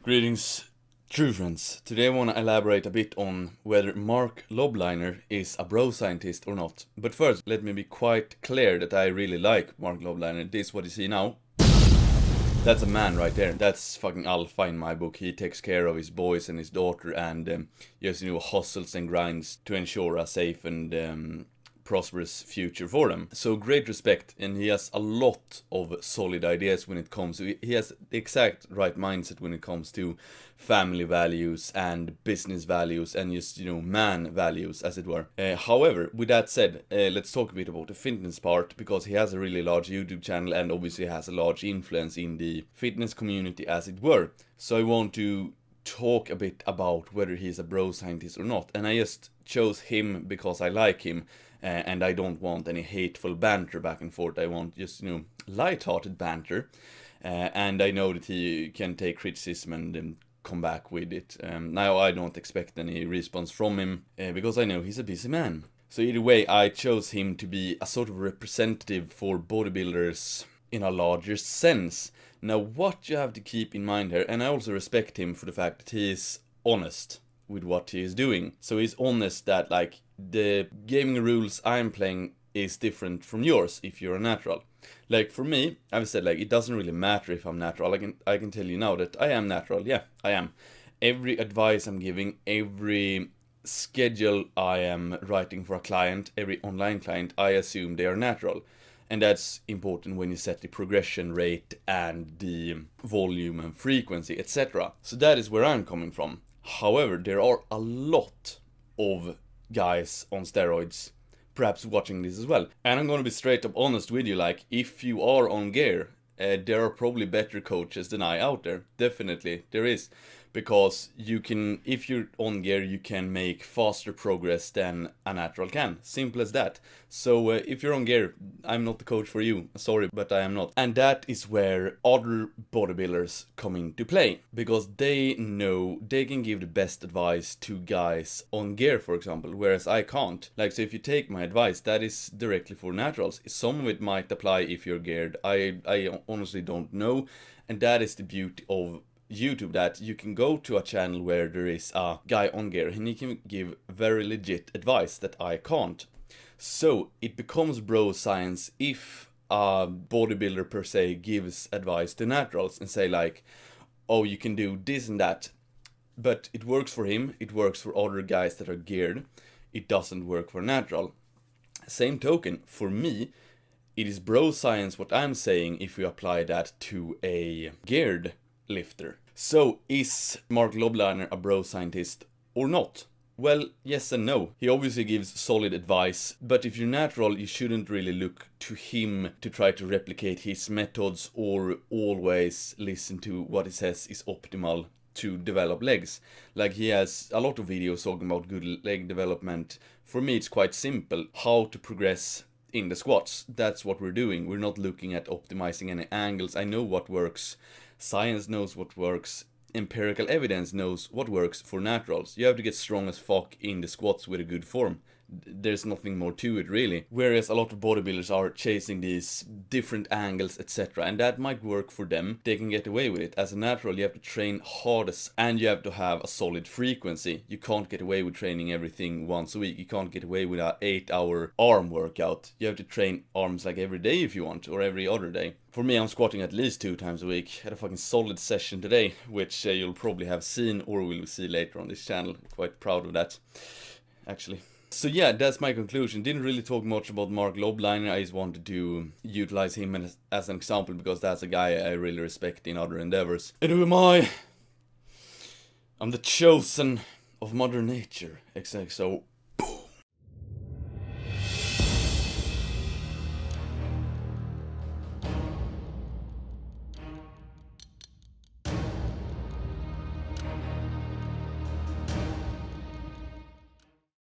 Greetings, true friends. Today I want to elaborate a bit on whether Marc Lobliner is a bro scientist or not. But first, let me be quite clear that I really like Marc Lobliner. This what you see now. That's a man right there. That's fucking alpha in my book. He takes care of his boys and his daughter and just, hustles and grinds to ensure a safe and prosperous future for them. So great respect, and he has a lot of solid ideas when it comes to, he has the exact right mindset when it comes to family values and business values and just, man values, as it were. However, with that said, let's talk a bit about the fitness part, because he has a really large YouTube channel and obviously has a large influence in the fitness community, as it were. So I want to talk a bit about whether he's a bro scientist or not, and I just chose him because I like him. And I don't want any hateful banter back and forth. I want just, light-hearted banter. And I know that he can take criticism and come back with it. Now I don't expect any response from him, because I know he's a busy man. So either way, I chose him to be a sort of representative for bodybuilders in a larger sense. Now what you have to keep in mind here, and I also respect him for the fact that he is honest with what he is doing. So he's honest that, like, the gaming rules I'm playing is different from yours if you're a natural. Like for me, I've said, like, it doesn't really matter if I'm natural. I can tell you now that I am natural. Yeah, I am. Every advice I'm giving, every schedule I am writing for a client, every online client, I assume they are natural. And that's important when you set the progression rate and the volume and frequency, etc. So that is where I'm coming from. However, there are a lot of guys on steroids perhaps watching this as well. And I'm gonna be straight up honest with you, like, if you are on gear, there are probably better coaches than I out there. Definitely, there is. Because you can, if you're on gear, you can make faster progress than a natural can. Simple as that. So if you're on gear, I'm not the coach for you. Sorry, but I am not. And that is where other bodybuilders come into play. Because they know they can give the best advice to guys on gear, for example, whereas I can't. Like, so if you take my advice, that is directly for naturals. Some of it might apply if you're geared. I honestly don't know. And that is the beauty of YouTube, that you can go to a channel where there is a guy on gear and he can give very legit advice that I can't. So it becomes bro science if a bodybuilder per se gives advice to naturals and say, like, oh, you can do this and that, but it works for him, it works for other guys that are geared, it doesn't work for natural. Same token, for me, it is bro science what I'm saying if we apply that to a geared lifter. So is Marc Lobliner a bro scientist or not? Well, yes and no. He obviously gives solid advice, but if you're natural, you shouldn't really look to him to try to replicate his methods or always listen to what he says is optimal to develop legs. Like, he has a lot of videos talking about good leg development. For me, it's quite simple. How to progress in the squats. That's what we're doing. We're not looking at optimizing any angles. I know what works. Science knows what works. Empirical evidence knows what works for naturals. You have to get strong as fuck in the squats with a good form. There's nothing more to it, really. Whereas a lot of bodybuilders are chasing these different angles, etc. And that might work for them. They can get away with it. As a natural, you have to train hardest and you have to have a solid frequency. You can't get away with training everything once a week. You can't get away with an 8-hour arm workout. You have to train arms like every day if you want, or every other day. For me, I'm squatting at least 2 times a week. Had a fucking solid session today, which you'll probably have seen or will see later on this channel. Quite proud of that, actually. So yeah, that's my conclusion. Didn't really talk much about Marc Lobliner. I just wanted to utilize him as an example because that's a guy I really respect in other endeavors. And who am I? I'm the chosen of Mother Nature. XXO.